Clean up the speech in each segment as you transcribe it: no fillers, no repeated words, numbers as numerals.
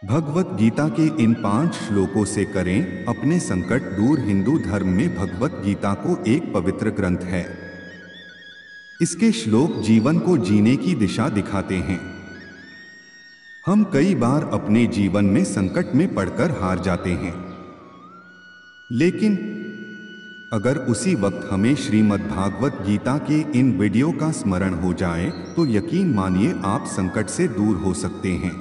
भगवत गीता के इन 5 श्लोकों से करें अपने संकट दूर। हिंदू धर्म में भगवत गीता को एक पवित्र ग्रंथ है। इसके श्लोक जीवन को जीने की दिशा दिखाते हैं। हम कई बार अपने जीवन में संकट में पड़कर हार जाते हैं, लेकिन अगर उसी वक्त हमें श्रीमद् भागवत गीता के इन वीडियो का स्मरण हो जाए तो यकीन मानिए आप संकट से दूर हो सकते हैं।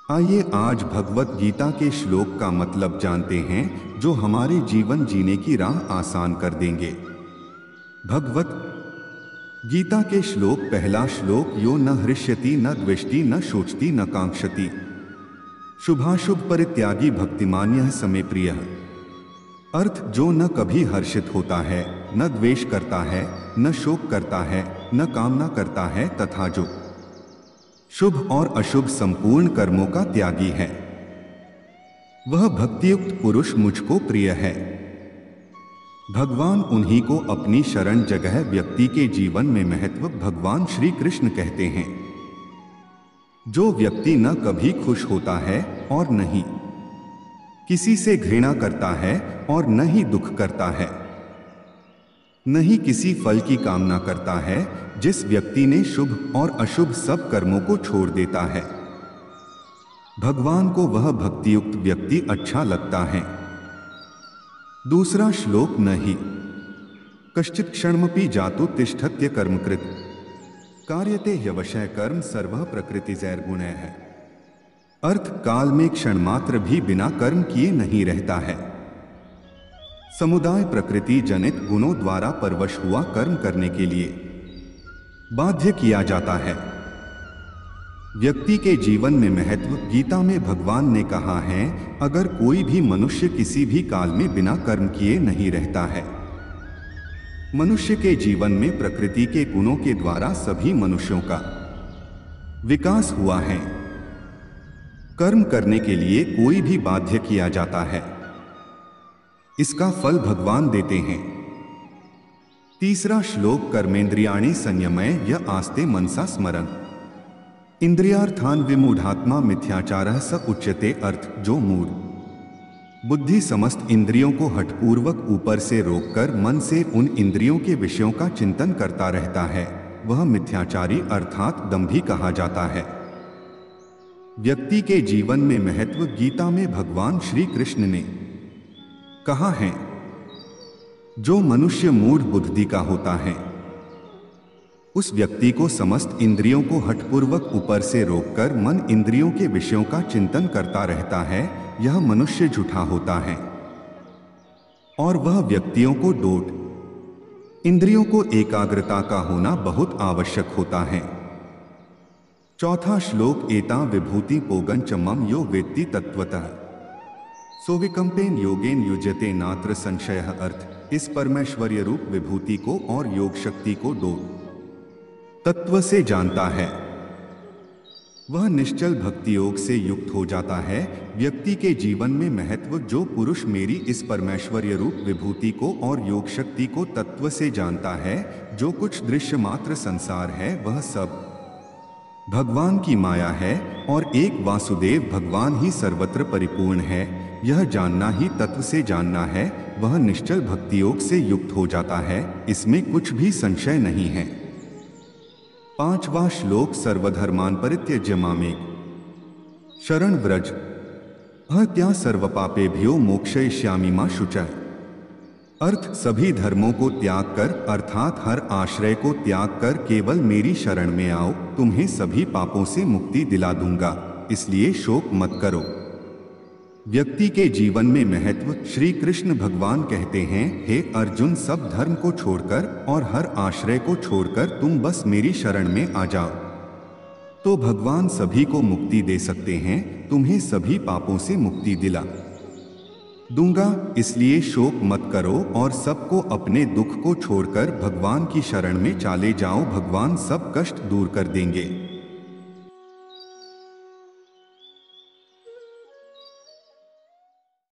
आइए आज भगवत गीता के श्लोक का मतलब जानते हैं जो हमारे जीवन जीने की राह आसान कर देंगे। भगवत गीता के श्लोक। पहला श्लोक, यो न हृष्यति न द्वेष्टि न शोचति न कांक्षति, शुभाशुभ परित्यागी भक्तिमान्यः समे प्रियः। अर्थ, जो न कभी हर्षित होता है, न द्वेष करता है, न शोक करता है, न कामना करता है तथा जो शुभ और अशुभ संपूर्ण कर्मों का त्यागी है, वह भक्तियुक्त पुरुष मुझको प्रिय है। भगवान उन्हीं को अपनी शरण जगह व्यक्ति के जीवन में महत्व भगवान श्री कृष्ण कहते हैं। जो व्यक्ति न कभी खुश होता है और न ही किसी से घृणा करता है और न ही दुख करता है, न ही किसी फल की कामना करता है, जिस व्यक्ति ने शुभ और अशुभ सब कर्मों को छोड़ देता है, भगवान को वह भक्तियुक्त व्यक्ति अच्छा लगता है। दूसरा श्लोक, न ही कश्चित् क्षणमपि जातु तिष्ठत्य कर्मकृत कार्यते ह्यवशः कर्म सर्वः प्रकृतिजैर्गुणैः है। अर्थ, काल में क्षण मात्र भी बिना कर्म किए नहीं रहता है। समुदाय प्रकृति जनित गुणों द्वारा परवश हुआ कर्म करने के लिए बाध्य किया जाता है। व्यक्ति के जीवन में महत्व गीता में भगवान ने कहा है, अगर कोई भी मनुष्य किसी भी काल में बिना कर्म किए नहीं रहता है। मनुष्य के जीवन में प्रकृति के गुणों के द्वारा सभी मनुष्यों का विकास हुआ है। कर्म करने के लिए कोई भी बाध्य किया जाता है, इसका फल भगवान देते हैं। तीसरा श्लोक, कर्मेंद्रियाणि संयमय य आस्ते मनसा स्मरन् इंद्रियार्थान विमूढ़ात्मा मिथ्याचारः स उच्यते। अर्थ, जो मूढ़ बुद्धि समस्त इंद्रियों को हठपूर्वक ऊपर से रोककर मन से उन इंद्रियों के विषयों का चिंतन करता रहता है, वह मिथ्याचारी अर्थात दंभी कहा जाता है। व्यक्ति के जीवन में महत्व गीता में भगवान श्री कृष्ण ने कहा है, जो मनुष्य मूढ़ बुद्धि का होता है उस व्यक्ति को समस्त इंद्रियों को हठपूर्वक ऊपर से रोककर मन इंद्रियों के विषयों का चिंतन करता रहता है, यह मनुष्य झूठा होता है और वह व्यक्तियों को डोट इंद्रियों को एकाग्रता का होना बहुत आवश्यक होता है। चौथा श्लोक, एता विभूति पोगन च मम यो वेत्ति तत्वतः सोविकंपेन योगेन युज्यते नात्र संशयः। अर्थ, इस परमेश्वरीय रूप विभूति को और योग शक्ति को दो तत्व से जानता है, वह निश्चल भक्ति योग से युक्त हो जाता है। व्यक्ति के जीवन में महत्व, जो पुरुष मेरी इस परमेश्वरीय रूप विभूति को और योग शक्ति को तत्व से जानता है, जो कुछ दृश्य मात्र संसार है वह सब भगवान की माया है और एक वासुदेव भगवान ही सर्वत्र परिपूर्ण है, यह जानना ही तत्व से जानना है, वह निश्चल भक्ति योग से युक्त हो जाता है, इसमें कुछ भी संशय नहीं है। पांचवा श्लोक, सर्वधर्मान परित्यज्य मामेक शरण व्रज अहत्या सर्वपापेभ्यो मोक्षयिष्यामि मा शुचः। अर्थ, सभी धर्मों को त्याग कर अर्थात हर आश्रय को त्याग कर केवल मेरी शरण में आओ, तुम्हें सभी पापों से मुक्ति दिला दूंगा, इसलिए शोक मत करो। व्यक्ति के जीवन में महत्व श्री कृष्ण भगवान कहते हैं, हे अर्जुन, सब धर्म को छोड़कर और हर आश्रय को छोड़कर तुम बस मेरी शरण में आ जाओ, तो भगवान सभी को मुक्ति दे सकते हैं, तुम्हें सभी पापों से मुक्ति दिला दूंगा, इसलिए शोक मत करो और सबको अपने दुख को छोड़कर भगवान की शरण में चले जाओ, भगवान सब कष्ट दूर कर देंगे।